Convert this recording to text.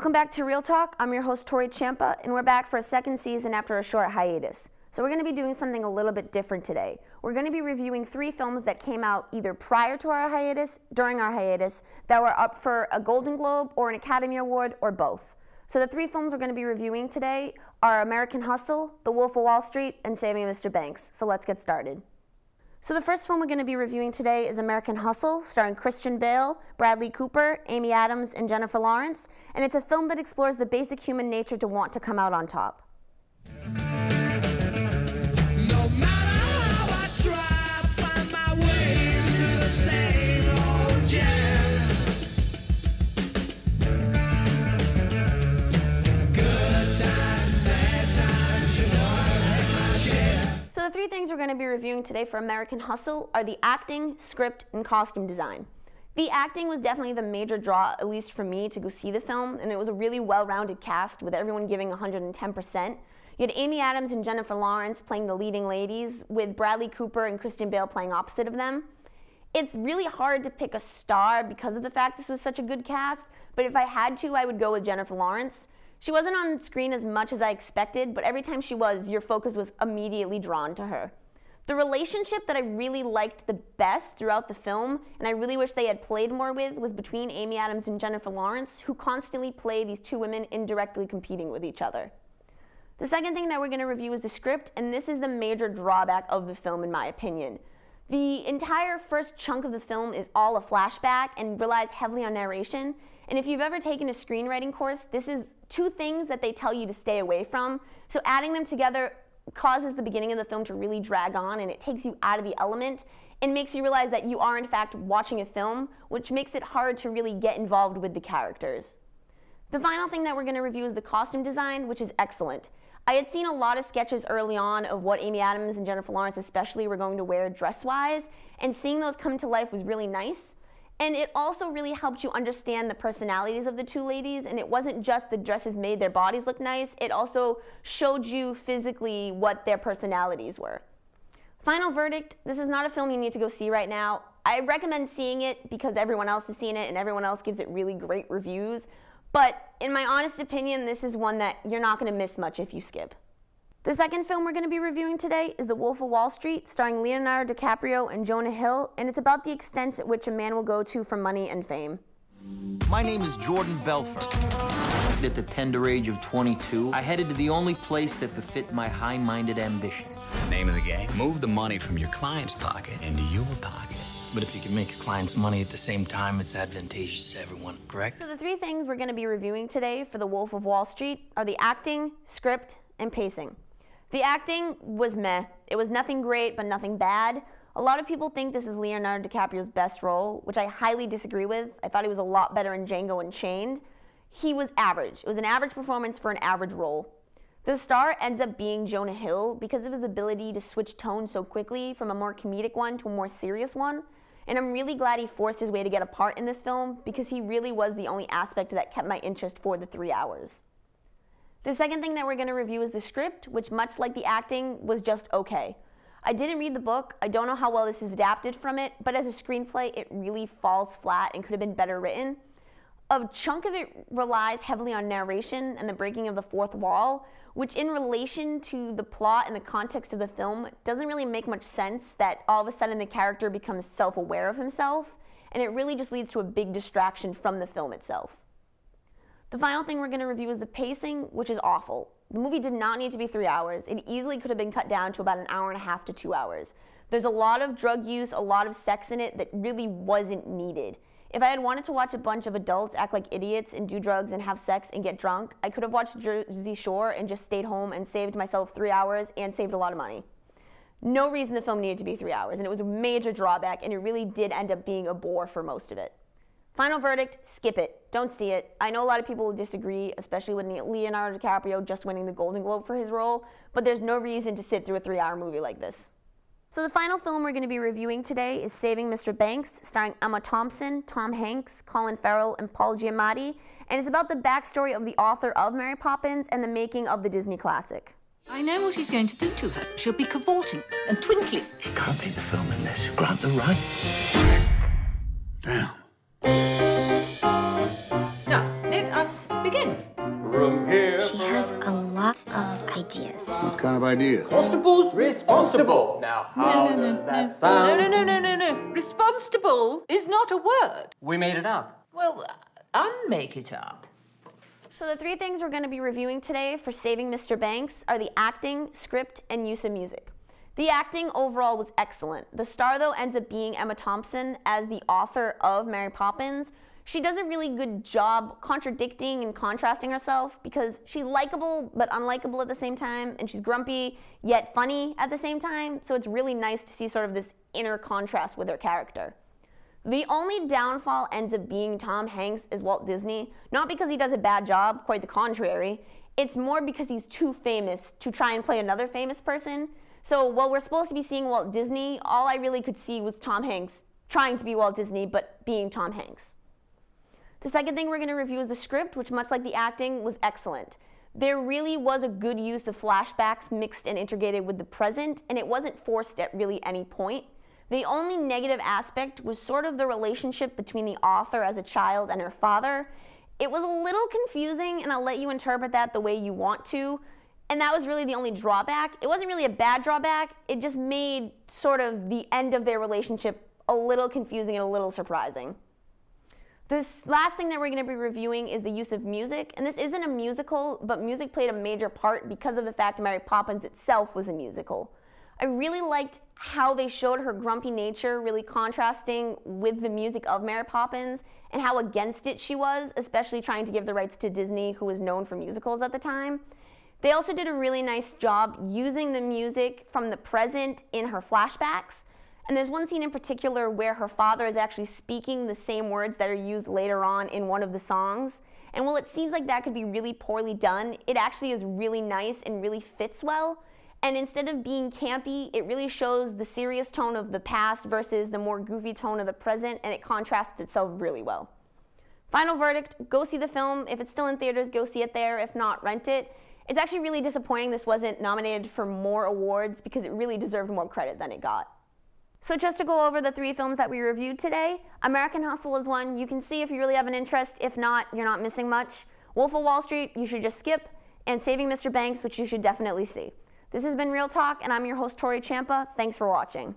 Welcome back to Real Talk. I'm your host, Tori Champa, and we're back for a second season after a short hiatus. So we're going to be doing something a little bit different today. We're going to be reviewing 3 films that came out either prior to our hiatus, during our hiatus, that were up for a Golden Globe or an Academy Award, or both. So the 3 films we're going to be reviewing today are American Hustle, The Wolf of Wall Street, and Saving Mr. Banks. So let's get started. So the first film we're going to be reviewing today is American Hustle, starring Christian Bale, Bradley Cooper, Amy Adams, and Jennifer Lawrence. And it's a film that explores the basic human nature to want to come out on top. The 3 things we're going to be reviewing today for American Hustle are the acting, script, and costume design. The acting was definitely the major draw, at least for me, to go see the film, and it was a really well-rounded cast with everyone giving 110%. You had Amy Adams and Jennifer Lawrence playing the leading ladies, with Bradley Cooper and Christian Bale playing opposite of them. It's really hard to pick a star because of the fact this was such a good cast, but if I had to, I would go with Jennifer Lawrence. She wasn't on screen as much as I expected, but every time she was, your focus was immediately drawn to her. The relationship that I really liked the best throughout the film, and I really wish they had played more with, was between Amy Adams and Jennifer Lawrence, who constantly play these 2 women indirectly competing with each other. The second thing that we're going to review is the script, and this is the major drawback of the film in my opinion. The entire first chunk of the film is all a flashback and relies heavily on narration. And if you've ever taken a screenwriting course, this is 2 things that they tell you to stay away from. So adding them together causes the beginning of the film to really drag on, and it takes you out of the element and makes you realize that you are in fact watching a film, which makes it hard to really get involved with the characters. The final thing that we're going to review is the costume design, which is excellent. I had seen a lot of sketches early on of what Amy Adams and Jennifer Lawrence especially were going to wear dress-wise, and seeing those come to life was really nice. And it also really helped you understand the personalities of the 2 ladies, and it wasn't just the dresses made their bodies look nice, it also showed you physically what their personalities were. Final verdict, this is not a film you need to go see right now. I recommend seeing it because everyone else has seen it and everyone else gives it really great reviews, but in my honest opinion, this is one that you're not going to miss much if you skip. The second film we're going to be reviewing today is The Wolf of Wall Street, starring Leonardo DiCaprio and Jonah Hill, and it's about the extents at which a man will go to for money and fame. My name is Jordan Belfort. At the tender age of 22, I headed to the only place that befit my high-minded ambitions. Name of the game? Move the money from your client's pocket into your pocket. But if you can make your clients money at the same time, it's advantageous to everyone, correct? So the 3 things we're going to be reviewing today for The Wolf of Wall Street are the acting, script, and pacing. The acting was meh. It was nothing great, but nothing bad. A lot of people think this is Leonardo DiCaprio's best role, which I highly disagree with. I thought he was a lot better in Django Unchained. He was average. It was an average performance for an average role. The star ends up being Jonah Hill because of his ability to switch tone so quickly from a more comedic one to a more serious one. And I'm really glad he forced his way to get a part in this film because he really was the only aspect that kept my interest for the 3 hours. The second thing that we're going to review is the script, which much like the acting, was just okay. I didn't read the book, I don't know how well this is adapted from it, but as a screenplay, it really falls flat and could have been better written. A chunk of it relies heavily on narration and the breaking of the 4th wall, which in relation to the plot and the context of the film doesn't really make much sense that all of a sudden the character becomes self-aware of himself, and it really just leads to a big distraction from the film itself. The final thing we're going to review is the pacing, which is awful. The movie did not need to be 3 hours. It easily could have been cut down to about an hour and a half to 2 hours. There's a lot of drug use, a lot of sex in it that really wasn't needed. If I had wanted to watch a bunch of adults act like idiots and do drugs and have sex and get drunk, I could have watched Jersey Shore and just stayed home and saved myself 3 hours and saved a lot of money. No reason the film needed to be 3 hours, and it was a major drawback, and it really did end up being a bore for most of it. Final verdict, skip it. Don't see it. I know a lot of people will disagree, especially with Leonardo DiCaprio just winning the Golden Globe for his role, but there's no reason to sit through a 3-hour movie like this. So the final film we're going to be reviewing today is Saving Mr. Banks, starring Emma Thompson, Tom Hanks, Colin Farrell, and Paul Giamatti, and it's about the backstory of the author of Mary Poppins and the making of the Disney classic. I know what he's going to do to her. She'll be cavorting and twinkling. You can't take the film unless you grant the rights. Damn. Now, let us begin. from here. She has a lot of ideas. What kind of ideas? Constable's responsible. Now, how does that sound? No. Responsible is not a word. We made it up. Well, unmake it up. So the three things we're going to be reviewing today for Saving Mr. Banks are the acting, script, and use of music. The acting overall was excellent. The star, though, ends up being Emma Thompson as the author of Mary Poppins. She does a really good job contradicting and contrasting herself because she's likable but unlikable at the same time, and she's grumpy yet funny at the same time, so it's really nice to see sort of this inner contrast with her character. The only downfall ends up being Tom Hanks as Walt Disney, not because he does a bad job, quite the contrary. It's more because he's too famous to try and play another famous person. So while we're supposed to be seeing Walt Disney, all I really could see was Tom Hanks trying to be Walt Disney but being Tom Hanks. The second thing we're going to review is the script, which, much like the acting, was excellent. There really was a good use of flashbacks mixed and integrated with the present, and it wasn't forced at really any point. The only negative aspect was sort of the relationship between the author as a child and her father. It was a little confusing, and I'll let you interpret that the way you want to, and that was really the only drawback. It wasn't really a bad drawback, it just made sort of the end of their relationship a little confusing and a little surprising. This last thing that we're going to be reviewing is the use of music, and this isn't a musical, but music played a major part because of the fact Mary Poppins itself was a musical. I really liked how they showed her grumpy nature really contrasting with the music of Mary Poppins and how against it she was, especially trying to give the rights to Disney, who was known for musicals at the time. They also did a really nice job using the music from the present in her flashbacks. And there's one scene in particular where her father is actually speaking the same words that are used later on in one of the songs. And while it seems like that could be really poorly done, it actually is really nice and really fits well. And instead of being campy, it really shows the serious tone of the past versus the more goofy tone of the present, and it contrasts itself really well. Final verdict, go see the film. If it's still in theaters, go see it there. If not, rent it. It's actually really disappointing this wasn't nominated for more awards because it really deserved more credit than it got. So just to go over the three films that we reviewed today, American Hustle is one you can see if you really have an interest. If not, you're not missing much. Wolf of Wall Street, you should just skip. And Saving Mr. Banks, which you should definitely see. This has been Real Talk, and I'm your host, Tori Champa. Thanks for watching.